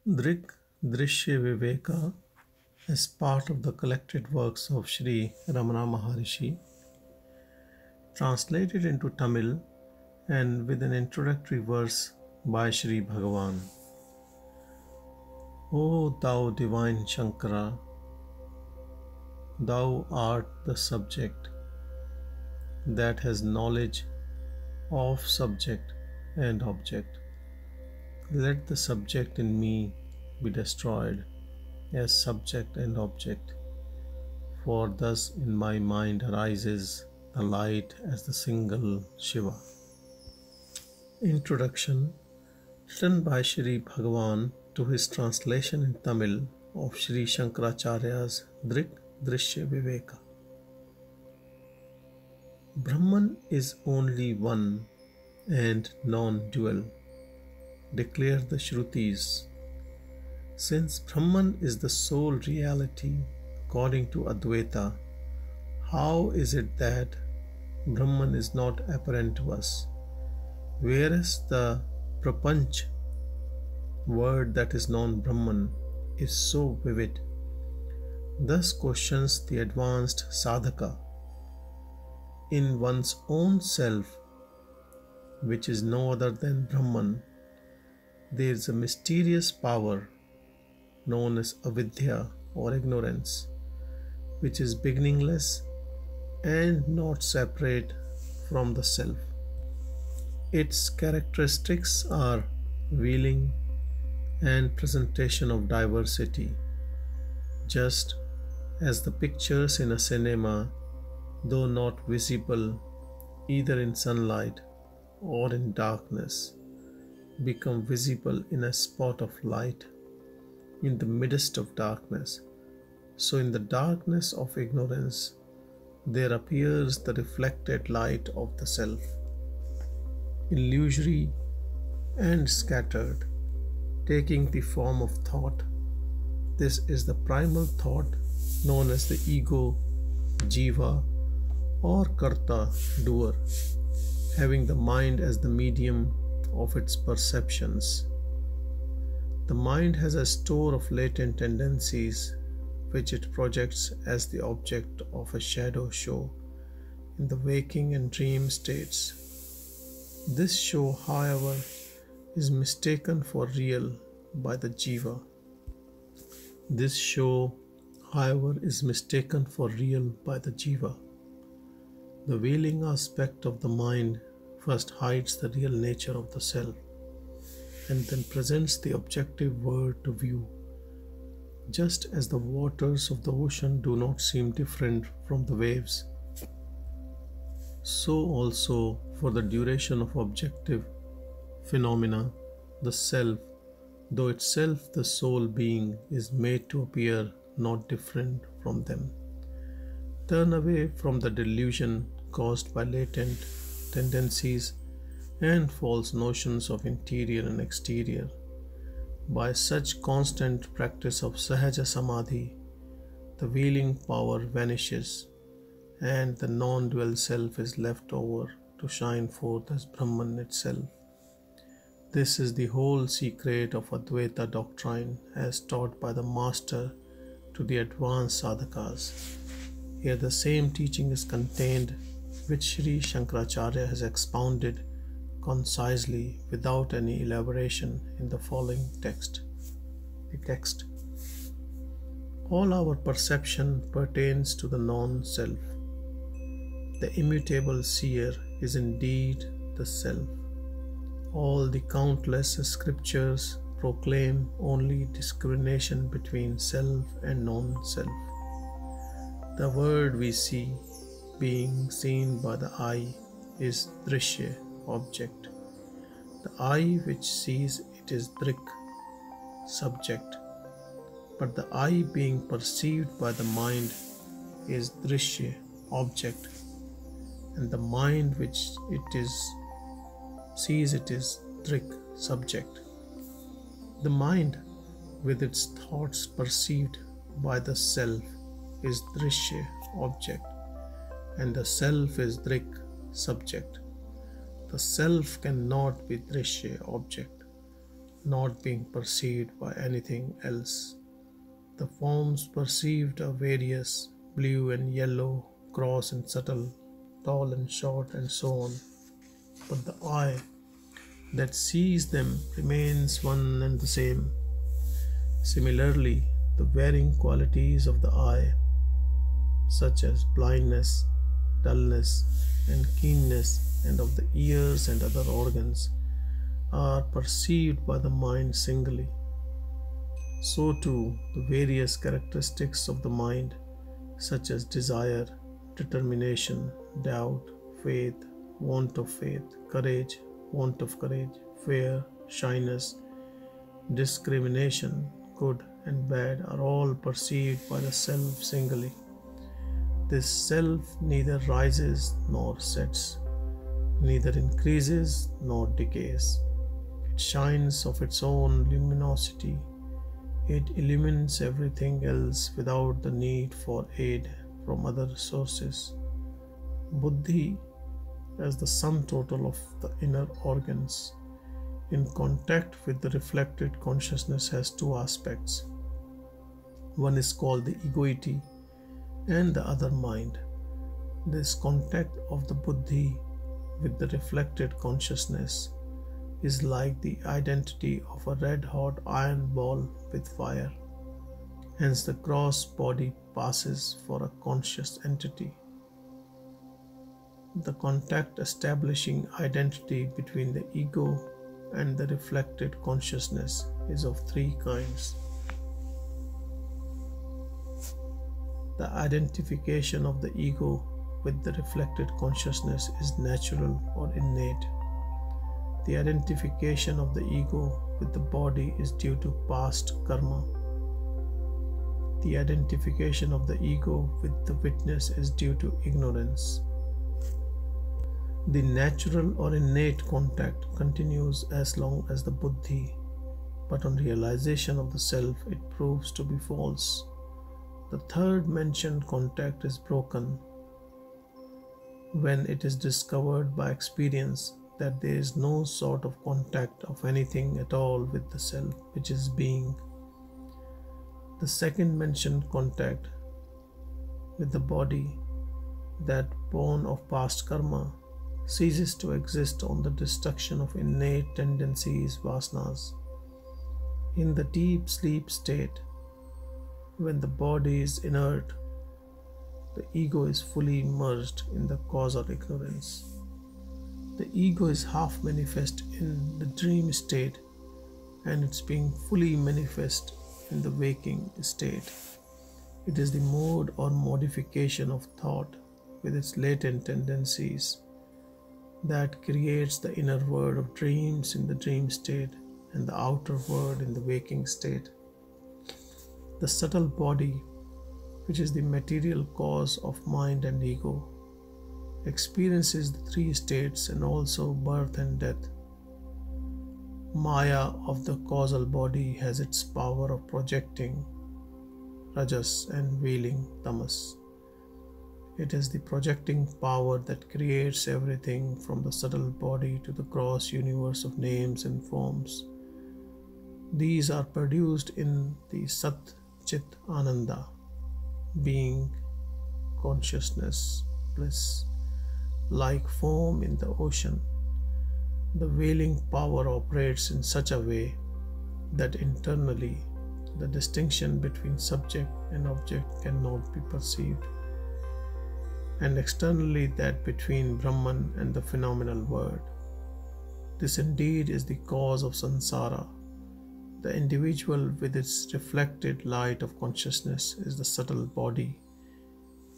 Drik, Drishya, Viveka is part of the collected works of Sri Ramana Maharshi, translated into Tamil and with an introductory verse by Sri Bhagavan. O thou divine Shankara, thou art the subject that has knowledge of subject and object. Let the subject in me be destroyed as subject and object, for thus in my mind arises the light as the single Shiva. Introduction, written by Sri Bhagavan to his translation in Tamil of Sri Shankaracharya's Drik, Drishya, Viveka. Brahman is only one and non-dual, declare the Shrutis. Since Brahman is the sole reality according to Advaita, how is it that Brahman is not apparent to us, whereas the prapancha word that is non-Brahman is so vivid? Thus questions the advanced sadhaka. In one's own self, which is no other than Brahman, there is a mysterious power known as avidya or ignorance, which is beginningless and not separate from the self. Its characteristics are wheeling and presentation of diversity, just as the pictures in a cinema, though not visible either in sunlight or in darkness, become visible in a spot of light in the midst of darkness. So in the darkness of ignorance there appears the reflected light of the self, illusory and scattered, taking the form of thought. This is the primal thought known as the ego, jiva, or karta, doer, having the mind as the medium of its perceptions. The mind has a store of latent tendencies which it projects as the object of a shadow show in the waking and dream states. This show, however, is mistaken for real by the jiva. This show, however, is mistaken for real by the jiva. The veiling aspect of the mind first hides the real nature of the self and then presents the objective world to view. Just as the waters of the ocean do not seem different from the waves, so also for the duration of objective phenomena, the self, though itself the sole being, is made to appear not different from them. Turn away from the delusion caused by latent tendencies and false notions of interior and exterior. By such constant practice of sahaja samadhi, the veiling power vanishes and the non-dual self is left over to shine forth as Brahman itself. This is the whole secret of Advaita doctrine as taught by the Master to the advanced sadhakas. Here the same teaching is contained which Sri Shankaracharya has expounded concisely without any elaboration in the following text. The text: all our perception pertains to the non-self. The immutable seer is indeed the self. All the countless scriptures proclaim only discrimination between self and non-self. The world we see, being seen by the eye, is Drishya, object. The eye which sees it is Drik, subject. But the eye being perceived by the mind is Drishya, object. And the mind which sees it is Drik, subject. The mind with its thoughts perceived by the self is Drishya, object, and the self is Drik, subject. The self cannot be Drishya, object. not being perceived by anything else. The forms perceived are various, blue and yellow, gross and subtle, tall and short, and so on. But the I that sees them remains one and the same. Similarly, the varying qualities of the eye, such as blindness, dullness, and keenness, and of the ears and other organs, are perceived by the mind singly. So too, the various characteristics of the mind, such as desire, determination, doubt, faith, want of faith, courage, want of courage, fear, shyness, discrimination, good and bad, are all perceived by the self singly. This self neither rises nor sets, neither increases nor decays. It shines of its own luminosity. It illumines everything else without the need for aid from other sources. Buddhi, as the sum total of the inner organs, in contact with the reflected consciousness, has two aspects. One is called the egoity and the other mind. This contact of the buddhi with the reflected consciousness is like the identity of a red-hot iron ball with fire. Hence the gross body passes for a conscious entity. The contact establishing identity between the ego and the reflected consciousness is of three kinds. The identification of the ego with the reflected consciousness is natural or innate. The identification of the ego with the body is due to past karma. The identification of the ego with the witness is due to ignorance. The natural or innate contact continues as long as the buddhi, but on realization of the self, it proves to be false. The third mentioned contact is broken when it is discovered by experience that there is no sort of contact of anything at all with the self, which is being. The second mentioned contact with the body, that born of past karma, ceases to exist on the destruction of innate tendencies, vasanas. In the deep sleep state, when the body is inert, the ego is fully immersed in the causal ignorance. The ego is half manifest in the dream state, and it's being fully manifest in the waking state. It is the mode or modification of thought with its latent tendencies that creates the inner world of dreams in the dream state and the outer world in the waking state. The subtle body, which is the material cause of mind and ego, experiences the three states and also birth and death. Maya of the causal body has its power of projecting rajas and veiling tamas. It is the projecting power that creates everything from the subtle body to the gross universe of names and forms. These are produced in the Sat Chit Ananda, being, consciousness, bliss, like foam in the ocean. The veiling power operates in such a way that internally the distinction between subject and object cannot be perceived, and externally that between Brahman and the phenomenal world. This indeed is the cause of samsara. The individual with its reflected light of consciousness is the subtle body,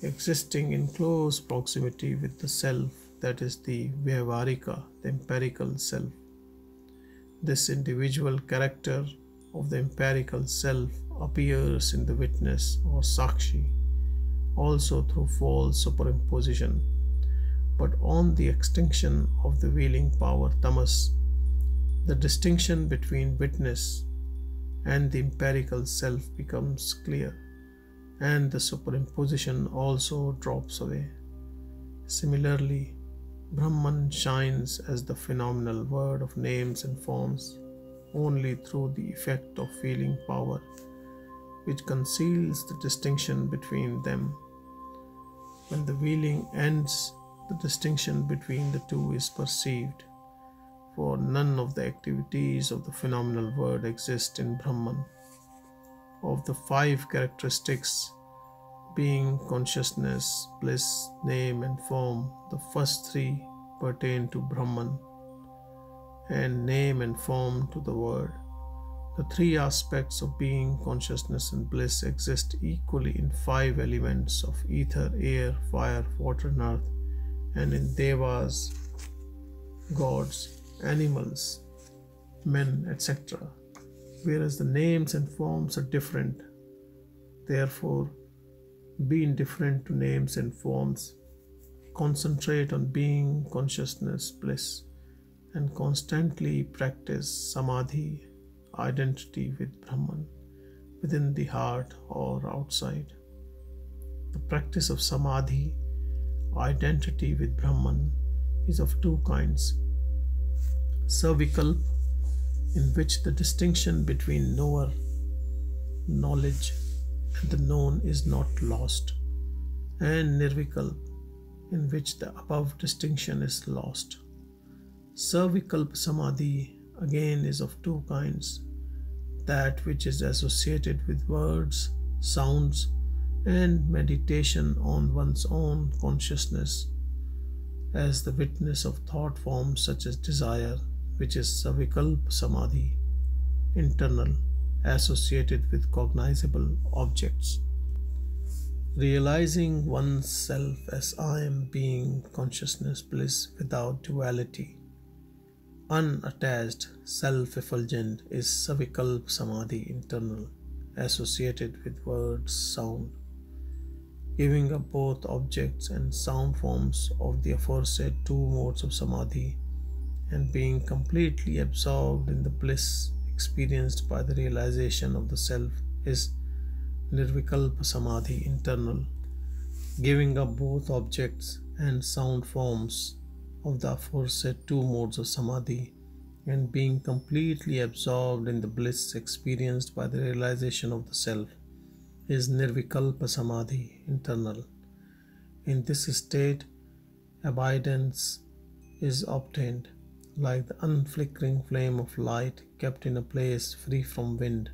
existing in close proximity with the self, that is the Vyavarika, the empirical self. This individual character of the empirical self appears in the witness or sakshi, also through false superimposition. But on the extinction of the veiling power tamas, the distinction between witness and the empirical self becomes clear, and the superimposition also drops away. Similarly, Brahman shines as the phenomenal world of names and forms, only through the effect of feeling power, which conceals the distinction between them. When the feeling ends, the distinction between the two is perceived, for none of the activities of the phenomenal world exist in Brahman. Of the 5 characteristics, being, consciousness, bliss, name and form, the first 3 pertain to Brahman, and name and form to the world. The 3 aspects of being, consciousness and bliss exist equally in 5 elements of ether, air, fire, water and earth, and in devas, gods, animals, men, etc. Whereas the names and forms are different. Therefore, be indifferent to names and forms. Concentrate on being, consciousness, bliss, and constantly practice samadhi, identity with Brahman, within the heart or outside. The practice of samadhi, identity with Brahman, is of 2 kinds. Savikalp, in which the distinction between knower, knowledge, and the known is not lost, and Nirvikalp, in which the above distinction is lost. Savikalp Samadhi again is of 2 kinds, that which is associated with words, sounds, and meditation on one's own consciousness, as the witness of thought forms such as desire, which is Savikalp Samadhi, internal, associated with cognizable objects. Realizing one's self as I am being, consciousness, bliss without duality, unattached, self-effulgent, is Savikalp Samadhi, internal, associated with words, sound. Giving up both objects and sound forms of the aforesaid 2 modes of Samadhi, and being completely absorbed in the bliss experienced by the realization of the self, is Nirvikalpa Samadhi, internal. Giving up both objects and sound forms of the aforesaid 2 modes of Samadhi, and being completely absorbed in the bliss experienced by the realization of the self, is Nirvikalpa Samadhi, internal. In this state, abidance is obtained, like the unflickering flame of light kept in a place free from wind.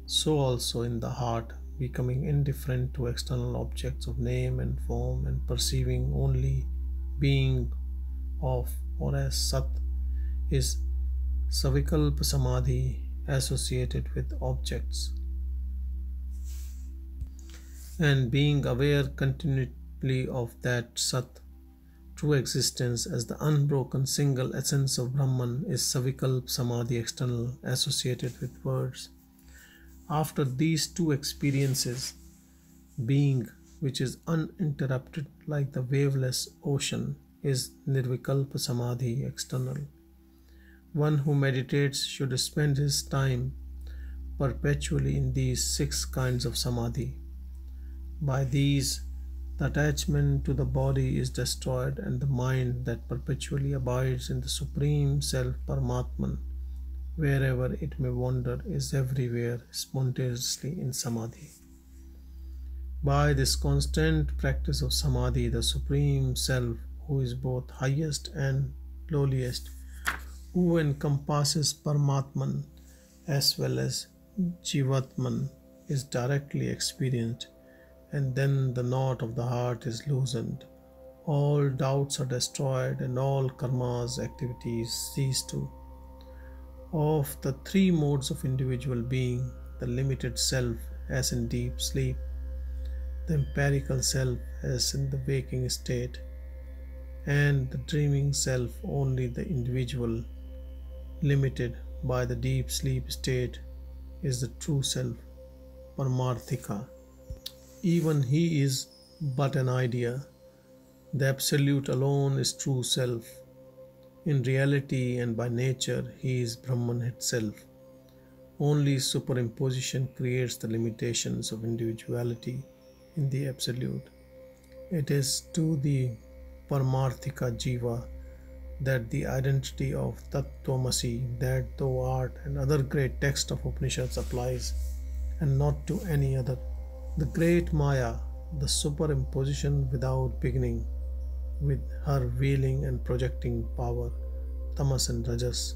So also in the heart, becoming indifferent to external objects of name and form, and perceiving only being of or as Sat, is Savikalpa Samadhi, associated with objects. And being aware continually of that Sat, true existence, as the unbroken single essence of Brahman, is Savikalp Samadhi, external, associated with words. After these 2 experiences, being, which is uninterrupted like the waveless ocean, is Nirvikalpa Samadhi, external. One who meditates should spend his time perpetually in these 6 kinds of Samadhi. By these, the attachment to the body is destroyed, and the mind that perpetually abides in the Supreme Self Paramatman, wherever it may wander, is everywhere spontaneously in Samadhi. By this constant practice of Samadhi, the Supreme Self, who is both highest and lowliest, who encompasses Paramatman as well as Jivatman, is directly experienced, and then the knot of the heart is loosened. All doubts are destroyed, and all karmas, activities, cease to. Of the 3 modes of individual being, the limited self as in deep sleep, the empirical self as in the waking state, and the dreaming self, only the individual, limited by the deep sleep state, is the true self, Paramarthika. Even he is but an idea. The Absolute alone is true self. In reality and by nature, he is Brahman itself. Only superimposition creates the limitations of individuality in the Absolute. It is to the Paramarthika Jiva that the identity of Tattvamasi, that thou art, and other great text of Upanishads applies, and not to any other. The great Maya, the superimposition without beginning, with her veiling and projecting power, Tamas and Rajas,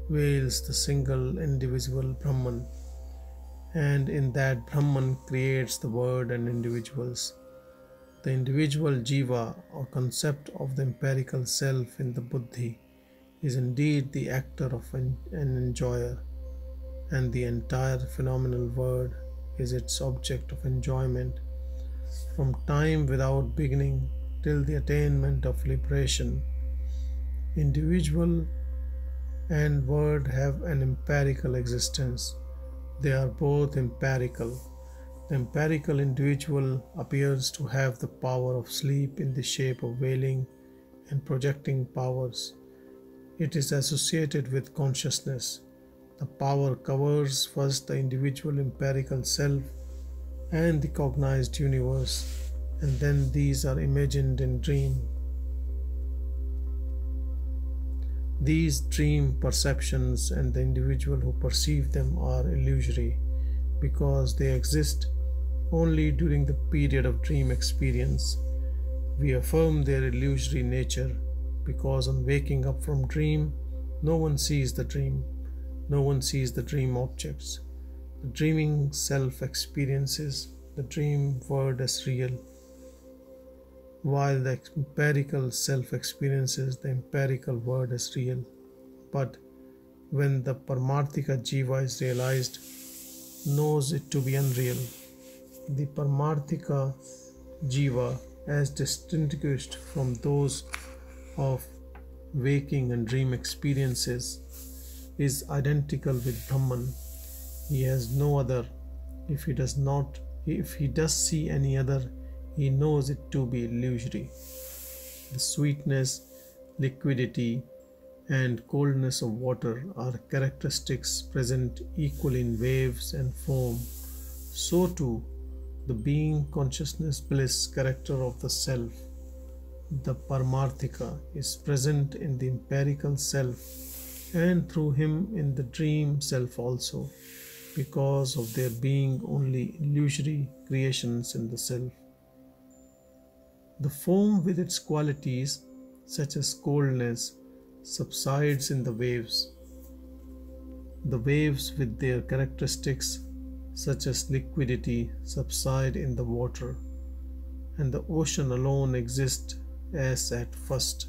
veils the single indivisible Brahman, and in that Brahman creates the world and individuals. The individual jiva, or concept of the empirical self in the buddhi, is indeed the actor of an enjoyer, and the entire phenomenal world is its object of enjoyment. From time without beginning till the attainment of liberation, individual and world have an empirical existence. They are both empirical. The empirical individual appears to have the power of sleep in the shape of veiling and projecting powers. It is associated with consciousness. The power covers first the individual empirical self and the cognized universe, and then these are imagined in dream. These dream perceptions and the individual who perceive them are illusory because they exist only during the period of dream experience. We affirm their illusory nature because on waking up from dream, no one sees the dream, no one sees the dream objects. The dreaming self experiences the dream world as real, while the empirical self experiences the empirical world as real. But when the Paramarthika Jiva is realized, knows it to be unreal. The Paramarthika Jiva, as distinguished from those of waking and dream experiences, is identical with Brahman. He has no other. If he does see any other, he knows it to be illusory. The sweetness, liquidity, and coldness of water are characteristics present equally in waves and foam. So too, the being, consciousness, bliss character of the self, the Paramarthika, is present in the empirical self and through him in the dream self also, because of there being only illusory creations in the self. The foam with its qualities, such as coldness, subsides in the waves. The waves with their characteristics, such as liquidity, subside in the water, and the ocean alone exists as at first.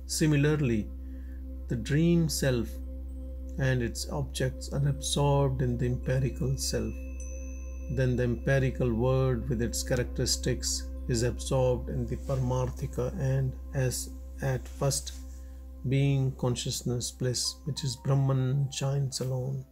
Similarly, the dream self and its objects are absorbed in the empirical self. Then the empirical world with its characteristics is absorbed in the Paramarthika, and as at first, being, consciousness, bliss, which is Brahman, shines alone.